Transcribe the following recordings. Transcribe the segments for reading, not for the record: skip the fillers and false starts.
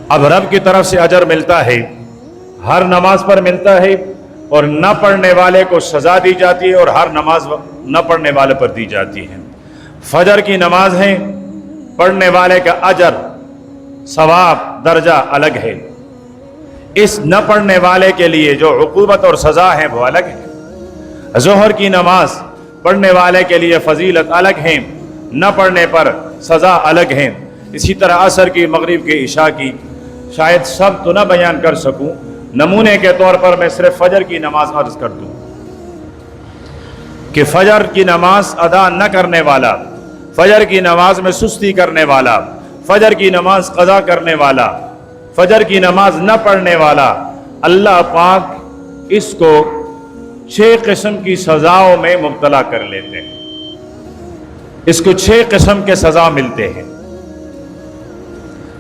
اب رب کی طرف سے اجر ملتا ہے، ہر نماز پر ملتا ہے، اور نہ پڑھنے والے کو سزا دی جاتی ہے اور ہر نماز نہ پڑھنے والے پر دی جاتی ہے۔ فجر کی نماز ہے، پڑھنے والے کا اجر، ثواب، درجہ الگ ہے، اس نہ پڑھنے والے کے لیے جو عقوبت اور سزا ہے وہ الگ ہے۔ ظہر کی نماز پڑھنے والے کے لیے فضیلت الگ ہے، نہ پڑھنے پر سزا الگ ہے۔ اسی طرح عصر کی، مغرب کی، عشاء کی، شاید سب تو نہ بیان کر سکوں، نمونے کے طور پر میں صرف فجر کی نماز عرض کر دوں کہ فجر کی نماز ادا نہ کرنے والا، فجر کی نماز میں سستی کرنے والا، فجر کی نماز قضا کرنے والا، فجر کی نماز نہ پڑھنے والا، اللہ پاک اس کو 6 قسم کی سزاؤں میں مبتلا کر لیتے ہیں۔ اس کو 6 قسم کے سزا ملتے ہیں۔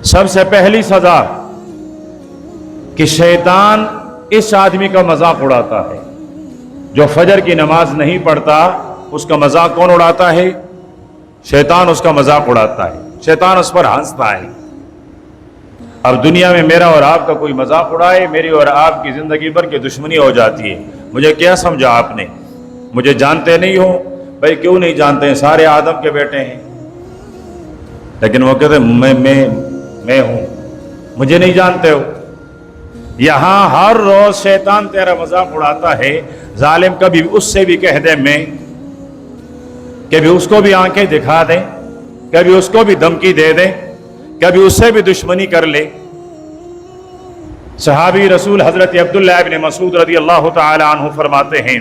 سب سے پہلی سزا کہ شیطان اس آدمی کا مذاق اڑاتا ہے جو فجر کی نماز نہیں پڑھتا، اس کا مذاق کون اڑاتا ہے؟ شیطان اس کا مذاق اڑاتا ہے، شیطان اس پر ہنستا ہے۔ اب دنیا میں میرا اور آپ کا کوئی مذاق اڑائے، میری اور آپ کی زندگی بھر کی دشمنی ہو جاتی ہے۔ مجھے کیا سمجھا آپ نے؟ مجھے جانتے نہیں ہو؟ بھائی کیوں نہیں جانتے ہیں؟ سارے آدم کے بیٹے ہیں، لیکن وہ کہتے ہیں میں ہوں، مجھے نہیں جانتے ہو۔ یہاں ہر روز شیطان تیرا مذاق اڑاتا ہے۔ ظالم کبھی اس سے بھی کہہ دے میں، کبھی اس کو بھی آنکھیں دکھا دیں، کبھی اس کو بھی دھمکی دے دیں، کبھی اس سے بھی دشمنی کر لے۔ صحابی رسول حضرت عبداللہ ابن مسعود رضی اللہ تعالی عنہ فرماتے ہیں،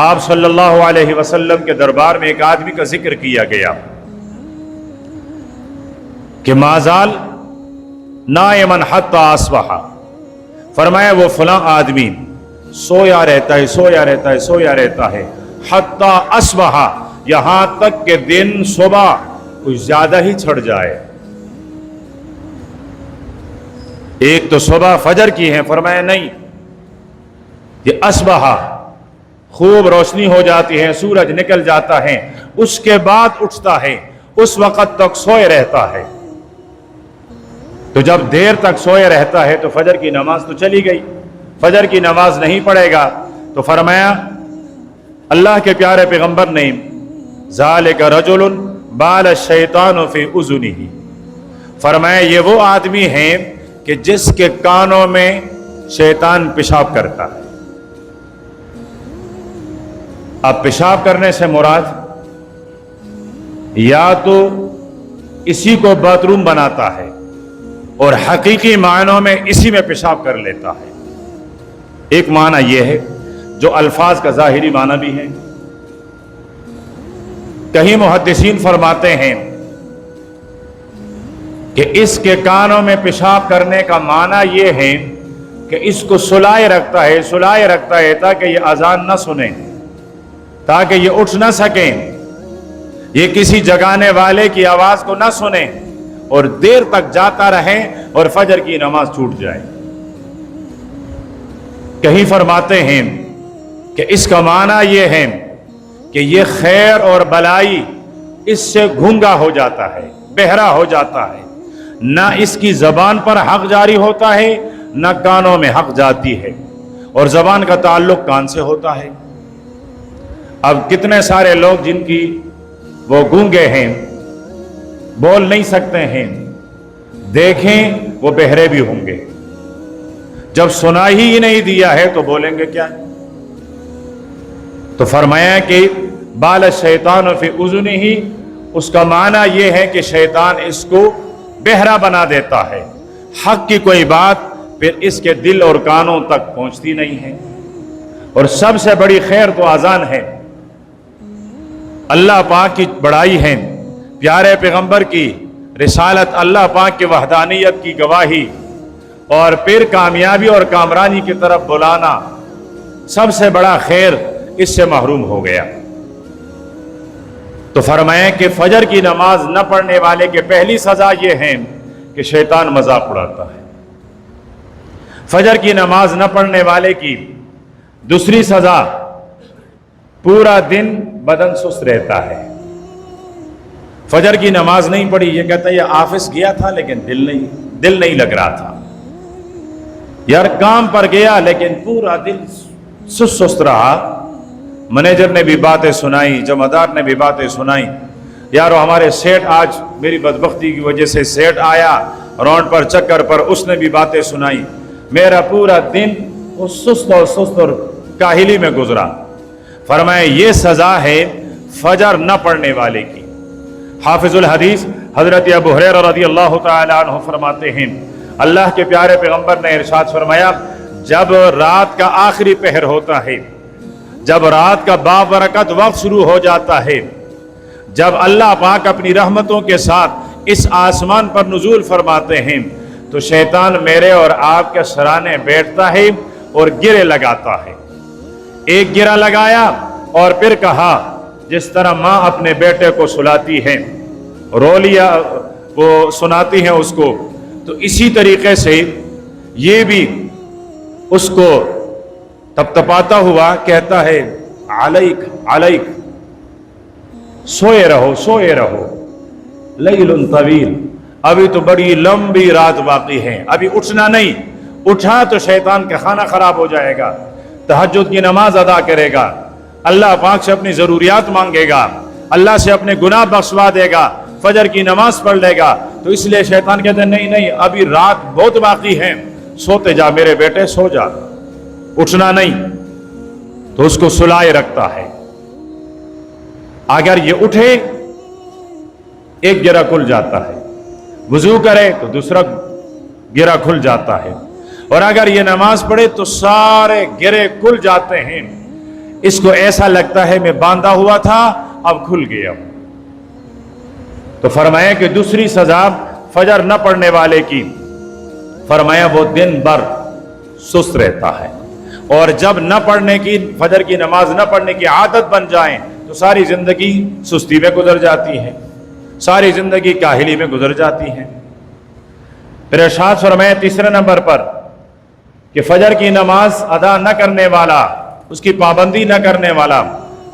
آپ صلی اللہ علیہ وسلم کے دربار میں ایک آدمی کا ذکر کیا گیا کہ مازال نائمن حتی اصبح، فرمایا وہ فلاں آدمی سویا رہتا ہے، سویا رہتا ہے، سویا رہتا ہے، حتی اصبح، یہاں تک کہ دن صبح کچھ زیادہ ہی چھڑ جائے۔ ایک تو صبح فجر کی ہے، فرمایا نہیں، یہ اصبح خوب روشنی ہو جاتی ہے، سورج نکل جاتا ہے، اس کے بعد اٹھتا ہے، اس وقت تک سوئے رہتا ہے۔ تو جب دیر تک سوئے رہتا ہے تو فجر کی نماز تو چلی گئی، فجر کی نماز نہیں پڑھے گا۔ تو فرمایا اللہ کے پیارے پیغمبر نے، ذالک رجل بال الشیطان فی اذنہ، فرمایا یہ وہ آدمی ہیں کہ جس کے کانوں میں شیطان پیشاب کرتا ہے۔ اب پیشاب کرنے سے مراد یا تو اسی کو باتھ روم بناتا ہے اور حقیقی معنوں میں اسی میں پیشاب کر لیتا ہے۔ ایک معنی یہ ہے جو الفاظ کا ظاہری معنی بھی ہے۔ کہیں محدثین فرماتے ہیں کہ اس کے کانوں میں پیشاب کرنے کا معنی یہ ہے کہ اس کو سلائے رکھتا ہے، سلائے رکھتا ہے تاکہ یہ اذان نہ سنیں، تاکہ یہ اٹھ نہ سکیں، یہ کسی جگانے والے کی آواز کو نہ سنیں اور دیر تک جاتا رہے اور فجر کی نماز چھوٹ جائے۔ کہیں فرماتے ہیں کہ اس کا معنی یہ ہے کہ یہ خیر اور بلائی اس سے گھونگا ہو جاتا ہے، بہرا ہو جاتا ہے، نہ اس کی زبان پر حق جاری ہوتا ہے نہ کانوں میں حق جاتی ہے، اور زبان کا تعلق کان سے ہوتا ہے۔ اب کتنے سارے لوگ جن کی وہ گونگے ہیں، بول نہیں سکتے ہیں، دیکھیں وہ بہرے بھی ہوں گے، جب سنا ہی نہیں دیا ہے تو بولیں گے کیا؟ تو فرمایا کہ بال الشیطان فی اذنہ، اس کا معنی یہ ہے کہ شیطان اس کو بہرا بنا دیتا ہے، حق کی کوئی بات پھر اس کے دل اور کانوں تک پہنچتی نہیں ہے۔ اور سب سے بڑی خیر تو اذان ہے، اللہ پاک کی بڑائی ہے، پیارے پیغمبر کی رسالت، اللہ پاک کی وحدانیت کی گواہی، اور پھر کامیابی اور کامرانی کی طرف بلانا، سب سے بڑا خیر اس سے محروم ہو گیا۔ تو فرمائیں کہ فجر کی نماز نہ پڑھنے والے کے پہلی سزا یہ ہے کہ شیطان مذاق اڑاتا ہے۔ فجر کی نماز نہ پڑھنے والے کی دوسری سزا، پورا دن بدن سست رہتا ہے۔ فجر کی نماز نہیں پڑھی، یہ کہتا ہے یہ آفس گیا تھا لیکن دل نہیں، दिल नहीं लग रहा था। यार काम पर गया लेकिन पूरा दिल सुस्त रहा। मैनेजर ने भी बातें सुनाई, जमादार ने भी बातें सुनाई। यार हमारे सेठ, आज मेरी बदबख्ती की वजह से सेठ आया राउंड पर, चक्कर पर, उसने भी बातें सुनाई। मेरा पूरा दिन वो सुस्त और काहिली में गुजरा। फरमाए ये सजा है फजर न पढ़ने वाले की। हाफिजुल हदीस हजरत अबू हुरैरा रज़ियल्लाहु ताला अन्हु फरमाते हैं, अल्लाह के प्यारे पैगंबर ने इरशाद फरमाया, जब रात का आखिरी पहर होता है, जब रात का बाबरकत वक्त शुरू हो जाता है, जब अल्लाह पाक अपनी रहमतों के साथ इस आसमान पर नुज़ूल फरमाते हैं, तो शैतान मेरे और आपके सराने बैठता है और गिरे लगाता है। एक गिरा लगाया और फिर कहा, जिस तरह माँ अपने बेटे को सुलाती है, रो लिया, वो सुनाती है उसको, तो इसी तरीके से ये भी उसको तपतपाता हुआ कहता है, अलैक अलैक, सोए रहो, लैलुन तवील, अभी तो बड़ी लंबी रात बाकी है, अभी उठना नहीं, उठा तो शैतान का खाना खराब हो जाएगा। तहज्जुद की नमाज अदा करेगा, अल्लाह पाक से अपनी ज़रूरियात मांगेगा, अल्लाह से अपने गुनाह बख्शवा देगा, फजर की नमाज पढ़ लेगा। तो इसलिए शैतान कहते हैं नहीं, अभी रात बहुत बाकी है, सोते जा मेरे बेटे, सो जा, उठना नहीं। तो उसको सुलाए रखता है। अगर ये उठे, एक गिरा खुल जाता है, वुजू करे तो दूसरा गिरा खुल जाता है, और अगर ये नमाज पढ़े तो सारे गिरे खुल जाते हैं। इसको ऐसा लगता है मैं बांधा हुआ था, अब खुल गया। तो फरमाया कि दूसरी सजा फजर न पढ़ने वाले की, फरमाया वो दिन भर सुस्त रहता है, और जब न पढ़ने की, फजर की नमाज न पढ़ने की आदत बन जाए तो सारी जिंदगी सुस्ती में गुजर जाती है, सारी जिंदगी काहिली में गुजर जाती है। फिर इरशाद फरमाया तीसरे नंबर पर कि फजर की नमाज अदा न करने वाला, उसकी पाबंदी न करने वाला,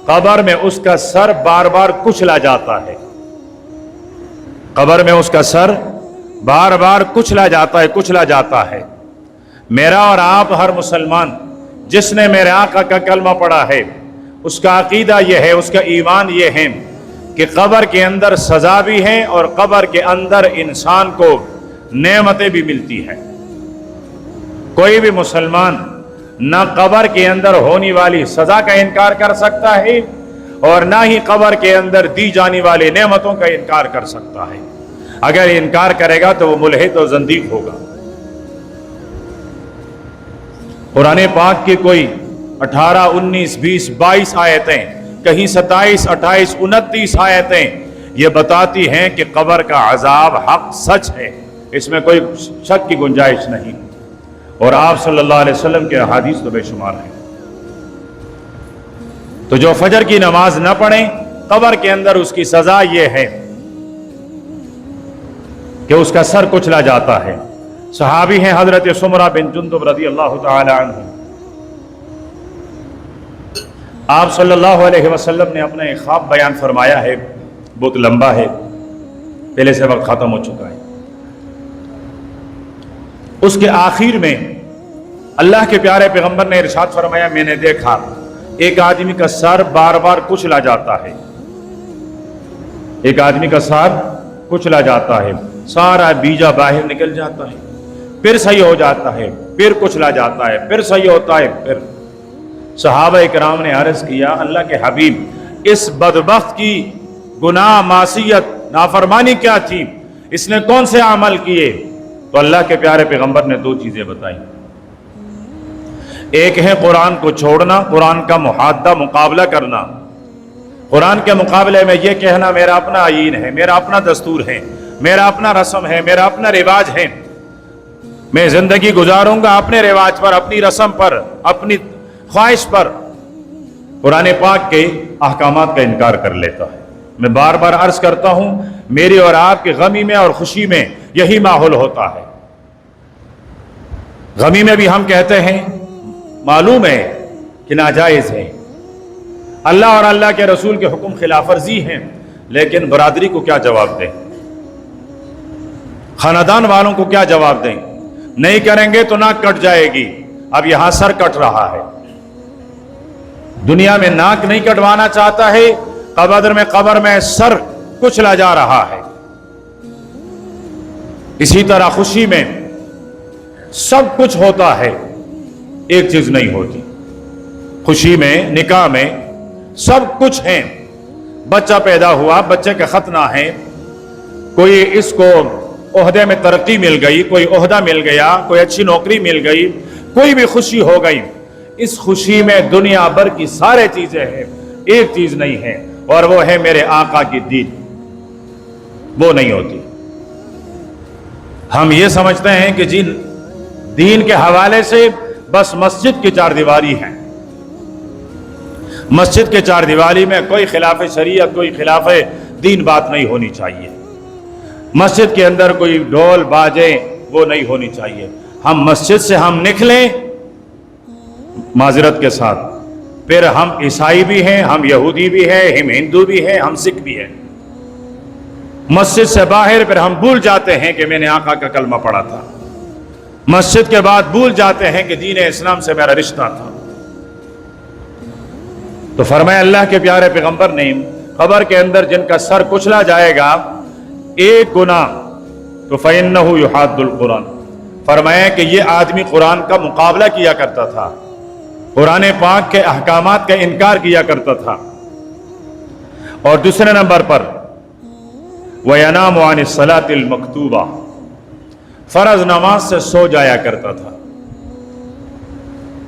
कब्र में उसका सर बार बार कुचला जाता है। कब्र में उसका सर बार बार कुचला जाता है। मेरा और आप हर मुसलमान जिसने मेरे आका का कलमा पढ़ा है, उसका अकीदा यह है, उसका ईमान यह है कि कब्र के अंदर सजा भी है और कब्र के अंदर इंसान को नेमतें भी मिलती हैं। कोई भी मुसलमान न कब्र के अंदर होने वाली सजा का इनकार कर सकता है और ना ही कब्र के अंदर दी जाने वाली नेमतों का इनकार कर सकता है। अगर इनकार करेगा तो वो मुल्हिद और ज़ंदीक होगा। कुरान पाक की कोई 18, 19, 20, 22 आयतें, कहीं 27, 28, 29 आयतें ये बताती हैं कि कब्र का अजाब हक सच है, इसमें कोई शक की गुंजाइश नहीं। और आप सल्लल्लाहु अलैहि वसल्लम के अहादीस तो बेशुमार हैं। तो जो फजर की नमाज न पढ़े, कब्र के अंदर उसकी सजा यह है कि उसका सर कुचला जाता है। सहाबी हैं हजरत सुमरा बिन जुंदुब रज़ियल्लाहु ताला अन्हु। आप सल्लल्लाहु अलैहि वसल्लम ने अपना एक ख्वाब बयान फरमाया है, बहुत लंबा है, पहले से वक्त खत्म हो चुका है। उसके आखिर में अल्लाह के प्यारे पैगंबर ने इरशाद फरमाया, मैंने देखा एक आदमी का सर बार बार कुचला जाता है, एक आदमी का सर कुचला जाता है, सारा बीजा बाहर निकल जाता है, फिर सही हो जाता है, फिर कुचला जाता है, फिर सही होता है। फिर सहाबा इकराम ने अर्ज किया, अल्लाह के हबीब, इस बदबख्त की गुनाह, मासियत, नाफरमानी क्या थी, इसने कौन से अमल किए? तो अल्लाह के प्यारे पैगंबर ने दो चीजें बताई। एक है कुरान को छोड़ना, कुरान का मुहाद्दा, मुकाबला करना, कुरान के मुकाबले में यह कहना मेरा अपना आईन है, मेरा अपना दस्तूर है, मेरा अपना रस्म है, मेरा अपना रिवाज है, मैं जिंदगी गुजारूंगा अपने रिवाज पर, अपनी रस्म पर, अपनी ख्वाहिश पर। कुरान पाक के अहकामात का इनकार कर लेता है। मैं बार बार अर्ज करता हूं, मेरी और आपकी गमी में और खुशी में यही माहौल होता है। गमी में भी हम कहते हैं मालूम है कि नाजायज है, अल्लाह और अल्लाह के रसूल के हुक्म खिलाफ वर्जी हैं, लेकिन बरादरी को क्या जवाब दें? خاندان والوں کو کیا جواب دیں؟ نہیں کریں گے تو ناک کٹ جائے گی. اب یہاں سر کٹ رہا ہے. دنیا میں ناک نہیں کٹوانا چاہتا ہے، قبر میں سر کچلا جا رہا ہے. اسی طرح خوشی میں سب کچھ ہوتا ہے، ایک چیز نہیں ہوتی. خوشی میں، نکاح میں سب کچھ ہے. بچہ پیدا ہوا، بچے کا ختنہ ہے، کوئی اس کو عہدے میں ترقی مل گئی، کوئی عہدہ مل گیا، کوئی اچھی نوکری مل گئی، کوئی بھی خوشی ہو گئی. اس خوشی میں دنیا بھر کی سارے چیزیں ہیں، ایک چیز نہیں ہے، اور وہ ہے میرے آقا کی دین. وہ نہیں ہوتی. ہم یہ سمجھتے ہیں کہ جن دین کے حوالے سے بس مسجد کی چار دیواری ہے. مسجد کے چار دیواری میں کوئی خلاف شریعت، کوئی خلاف دین بات نہیں ہونی چاہیے. مسجد کے اندر کوئی ڈھول باجے وہ نہیں ہونی چاہیے. ہم مسجد سے ہم نکلیں معذرت کے ساتھ، پھر ہم عیسائی بھی ہیں، ہم یہودی بھی ہیں، ہم ہندو بھی ہیں، ہم سکھ بھی ہیں. مسجد سے باہر پھر ہم بھول جاتے ہیں کہ میں نے آقا کا کلمہ پڑھا تھا. مسجد کے بعد بھول جاتے ہیں کہ دین اسلام سے میرا رشتہ تھا. تو فرمایا اللہ کے پیارے پیغمبر نے قبر کے اندر جن کا سر کچلا جائے گا ایک گناہ تو فَإِنَّهُ يُحَادُّ الْقُرْآنَ، فرمایا کہ یہ آدمی قرآن کا مقابلہ کیا کرتا تھا، قرآن پاک کے احکامات کا انکار کیا کرتا تھا. اور دوسرے نمبر پر وَيَنَامُ عَنِ الصَّلَاةِ الْمَكْتُوبَةِ، فرض نماز سے سو جایا کرتا تھا.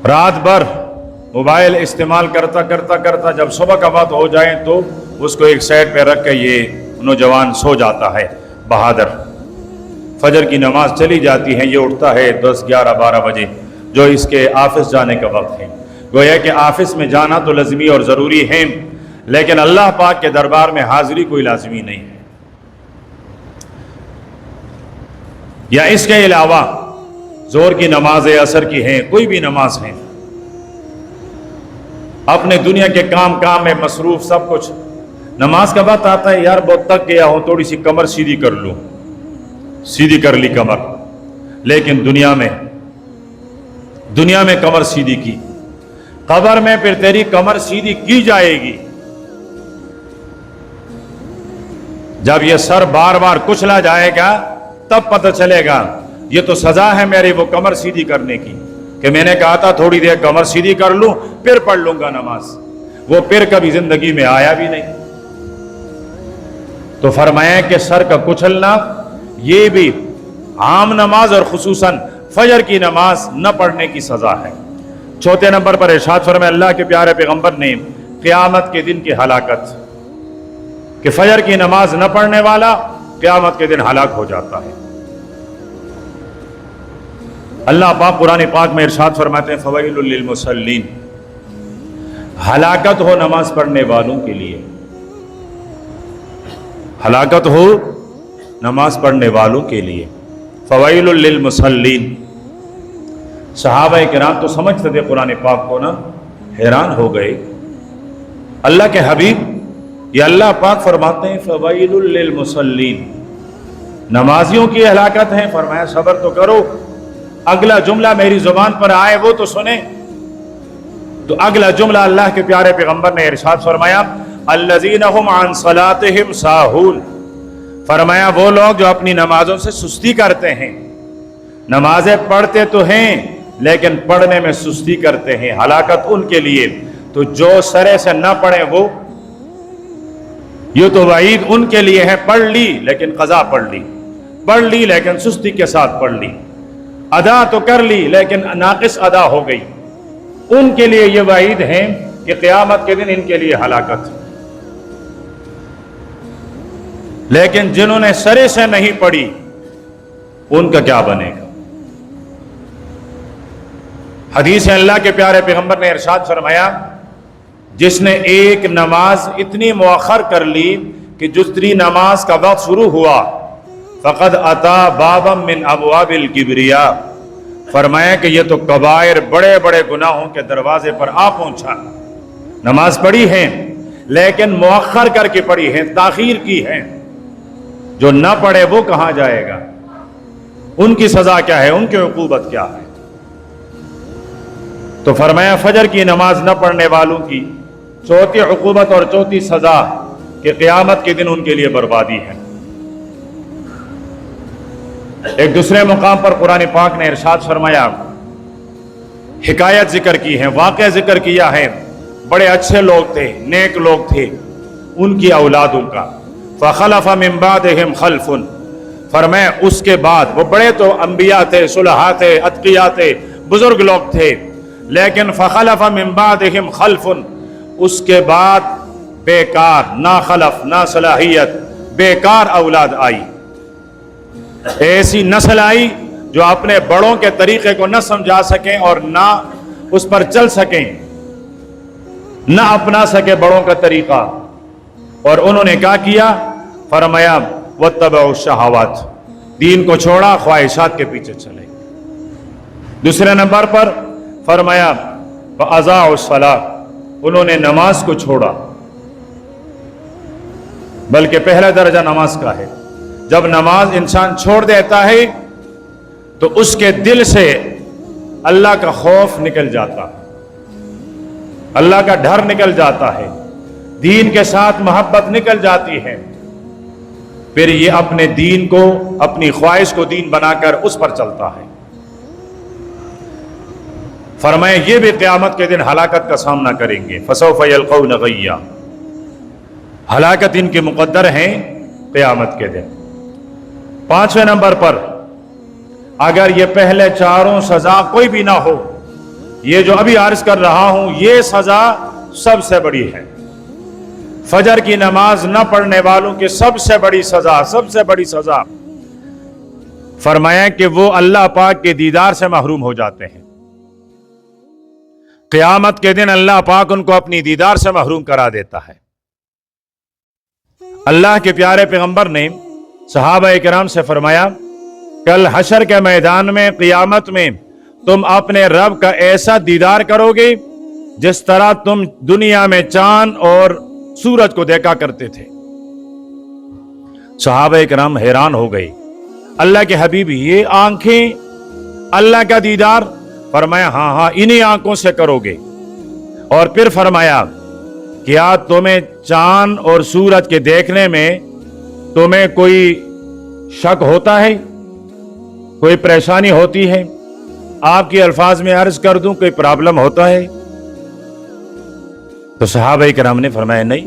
رات بھر موبائل استعمال کرتا کرتا کرتا جب صبح کا وقت ہو جائے تو اس کو ایک سائڈ پہ رکھ کے یہ نوجوان سو جاتا ہے بہادر. فجر کی نماز چلی جاتی ہے، یہ اٹھتا ہے 10 11 12 بجے جو اس کے آفس جانے کا وقت ہے. گویا کہ آفس میں جانا تو لازمی اور ضروری ہے، لیکن اللہ پاک کے دربار میں حاضری کوئی لازمی نہیں ہے. یا اس کے علاوہ ظہر کی نماز عصر کی ہیں، کوئی بھی نماز ہے، اپنے دنیا کے کام میں مصروف سب کچھ. نماز کا وقت آتا ہے، یار بہت تک گیا ہوں، تھوڑی سی کمر سیدھی کر لوں، سیدھی کر لی کمر. لیکن دنیا میں کمر سیدھی کی، قبر میں پھر تیری کمر سیدھی کی جائے گی. جب یہ سر بار بار کچلا جائے گا تب پتہ چلے گا یہ تو سزا ہے میری وہ کمر سیدھی کرنے کی، کہ میں نے کہا تھا تھوڑی دیر کمر سیدھی کر لوں پھر پڑھ لوں گا نماز. وہ پھر کبھی زندگی میں آیا بھی نہیں. تو فرمایا کہ سر کا کچلنا یہ بھی عام نماز اور خصوصاً فجر کی نماز نہ پڑھنے کی سزا ہے. چوتھے نمبر پر ارشاد فرمایا اللہ کے پیارے پیغمبر نے قیامت کے دن کی ہلاکت، کہ فجر کی نماز نہ پڑھنے والا قیامت کے دن ہلاک ہو جاتا ہے. اللہ پاک قرآن پاک میں ارشاد فرماتے ہیں فویل للمصلین، ہلاکت ہو نماز پڑھنے والوں کے لیے، ہلاکت ہو نماز پڑھنے والوں کے لیے. فویل للمصلین. صحابہ کرام تو سمجھتے تھے قرآن پاک کو نا، حیران ہو گئے. اللہ کے حبیب یہ اللہ پاک فرماتے ہیں فویل للمصلین، نمازیوں کی ہلاکت ہے. فرمایا صبر تو کرو، اگلا جملہ میری زبان پر آئے وہ تو سنیں. تو اگلا جملہ اللہ کے پیارے پیغمبر نے ارشاد فرمایا الذین هم عن صلاتهم ساہون. فرمایا وہ لوگ جو اپنی نمازوں سے سستی کرتے ہیں، نمازیں پڑھتے تو ہیں لیکن پڑھنے میں سستی کرتے ہیں، ہلاکت ان کے لیے. تو جو سرے سے نہ پڑھیں وہ، یہ تو وعید ان کے لیے ہے، پڑھ لی لیکن قضا پڑھ لی، پڑھ لی لیکن سستی کے ساتھ پڑھ لی، ادا تو کر لی لیکن ناقص ادا ہو گئی. ان کے لیے یہ وعید ہے کہ قیامت کے دن ان کے لیے ہلاکت. لیکن جنہوں نے سرے سے نہیں پڑھی ان کا کیا بنے گا؟ حدیث ہے اللہ کے پیارے پیغمبر نے ارشاد فرمایا جس نے ایک نماز اتنی مؤخر کر لی کہ دوسری نماز کا وقت شروع ہوا فقد اتا بابا من ابواب الکبریاء. فرمایا کہ یہ تو کبائر بڑے بڑے گناہوں کے دروازے پر آ پہنچا. نماز پڑھی ہے لیکن مؤخر کر کے پڑھی ہے، تاخیر کی ہے. جو نہ پڑھے وہ کہاں جائے گا؟ उनकी सजा क्या है, उनकी उकूबत क्या है। तो फरमाया फजर की नमाज न पढ़ने वालों की चौथी उकूबत और चौथी सजा कि क़यामत के दिन उनके लिए बर्बादी है। एक दूसरे मुकाम पर कुरान पाक ने इरशाद फरमाया, हिकायत जिक्र की है, वाक़या जिक्र किया है, बड़े अच्छे लोग थे, नेक लोग थे, उनकी औलादों का। फ़ख़लफ़ मिन बादिहिम खल्फ़ुन, फरमाया उसके बाद, वो बड़े तो अंबिया थे, सुलहा थे, अत्क़िया थे, बुजुर्ग लोग थे, लेकिन फ़ख़लफ़ मिन बादिहिम खल्फ़ुन, उसके बाद बेकार, ना खलफ ना सलाहियत, बेकार औलाद आई, ऐसी नस्ल आई जो अपने बड़ों के तरीके को न समझा सकें और ना उस पर चल सकें, न अपना सके बड़ों का तरीका। और उन्होंने क्या किया, फरमाया वत्तबउ शहावत, दीन को छोड़ा, ख्वाहिशात के पीछे चले। दूसरे नंबर पर फरमाया वअज़ाउ सलाह, उन्होंने नमाज को छोड़ा, बल्कि पहला दर्जा नमाज का है। जब नमाज इंसान छोड़ देता है तो उसके दिल से अल्लाह का खौफ निकल जाता है, अल्लाह का डर निकल जाता है, दीन के साथ मोहब्बत निकल जाती है। फिर ये अपने दीन को, अपनी ख्वाहिश को दीन बनाकर उस पर चलता है। फरमाए ये भी क़यामत के दिन हलाकत का सामना करेंगे। फसौफ यल्क़ौन गय्या, हलाकत इनके मुक़द्दर हैं क़यामत के दिन। पांचवें नंबर पर, अगर ये पहले चारों सजा कोई भी ना हो, ये जो अभी अर्ज कर रहा हूं ये सजा सबसे बड़ी है। फजर की नमाज न पढ़ने वालों की सबसे बड़ी सजा, सबसे बड़ी सजा फरमाया कि वो अल्लाह पाक के दीदार से महरूम हो जाते हैं। क़यामत के दिन अल्लाह पाक उनको अपनी दीदार से महरूम करा देता है। अल्लाह के प्यारे पैगंबर ने सहाबा किराम से फरमाया, कल हशर के मैदान में, क़यामत में तुम अपने रब का ऐसा दीदार करोगे जिस तरह तुम दुनिया में चांद और सूरज को देखा करते थे। सहाबा किराम हैरान हो गए, अल्लाह के हबीब ये आंखें, अल्लाह का दीदार? फरमाया हाँ हाँ, इन्हीं आंखों से करोगे। और फिर फरमाया, क्या तुम्हें चांद और सूरज के देखने में तुम्हें कोई शक होता है, कोई परेशानी होती है? आपके अल्फाज में अर्ज कर दूं, कोई प्रॉब्लम होता है? तो सहाबा किराम ने फरमाया नहीं,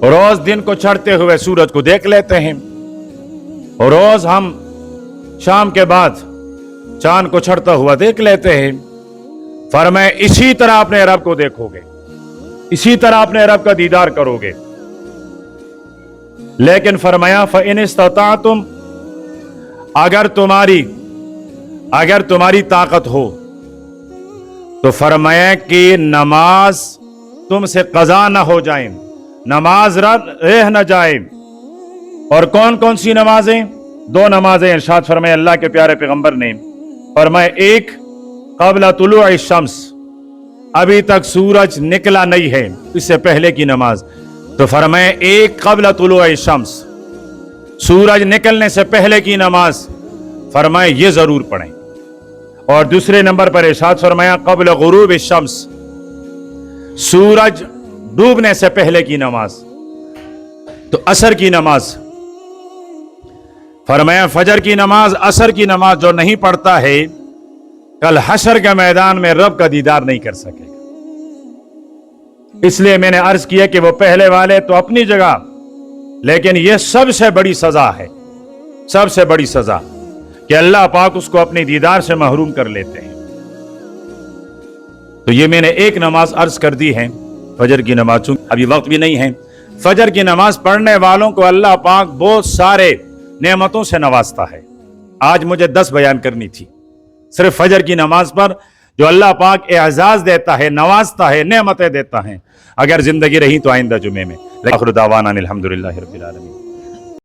रोज दिन को चढ़ते हुए सूरज को देख लेते हैं, और रोज हम शाम के बाद चांद को चढ़ता हुआ देख लेते हैं। फरमाया इसी तरह अपने रब को देखोगे, इसी तरह अपने रब का दीदार करोगे। लेकिन फरमाया फ़इन इस्तताअतुम, अगर तुम्हारी ताकत हो तो फरमाया कि नमाज तुमसे कज़ा न हो जाए, नमाज रह न जाए। और कौन कौन सी नमाजें? दो नमाजें इरशाद फरमाया अल्लाह के प्यारे पैगंबर ने, फरमाया एक क़ब्ल तुलूअ शम्स, अभी तक सूरज निकला नहीं है, इससे पहले की नमाज। तो फरमाया एक क़ब्ल तुलूअ शम्स, सूरज निकलने से पहले की नमाज, फरमाया ये जरूर पढ़ें। और दूसरे नंबर पर इरशाद फरमाया क़ब्ल गुरूब शम्स, सूरज डूबने से पहले की नमाज। तो असर की नमाज, फरमाया फजर की नमाज, असर की नमाज जो नहीं पढ़ता है कल हशर के मैदान में रब का दीदार नहीं कर सकेगा। इसलिए मैंने अर्ज किया कि वो पहले वाले तो अपनी जगह, लेकिन यह सबसे बड़ी सजा है, सबसे बड़ी सजा कि अल्लाह पाक उसको अपने दीदार से महरूम कर लेते हैं। तो ये मैंने एक नमाज अर्ज कर दी है, फजर की नमाज। चूंकि अभी वक्त भी नहीं है, फजर की नमाज पढ़ने वालों को अल्लाह पाक बहुत सारे नेमतों से नवाजता है। आज मुझे 10 बयान करनी थी सिर्फ फजर की नमाज पर, जो अल्लाह पाक एजाज देता है, नवाजता है, नेमतें देता है। अगर जिंदगी रही तो आइंदा जुमे में। आखिर दावाना अनिल हम्दुलिल्लाहि रब्बिल आलमीन।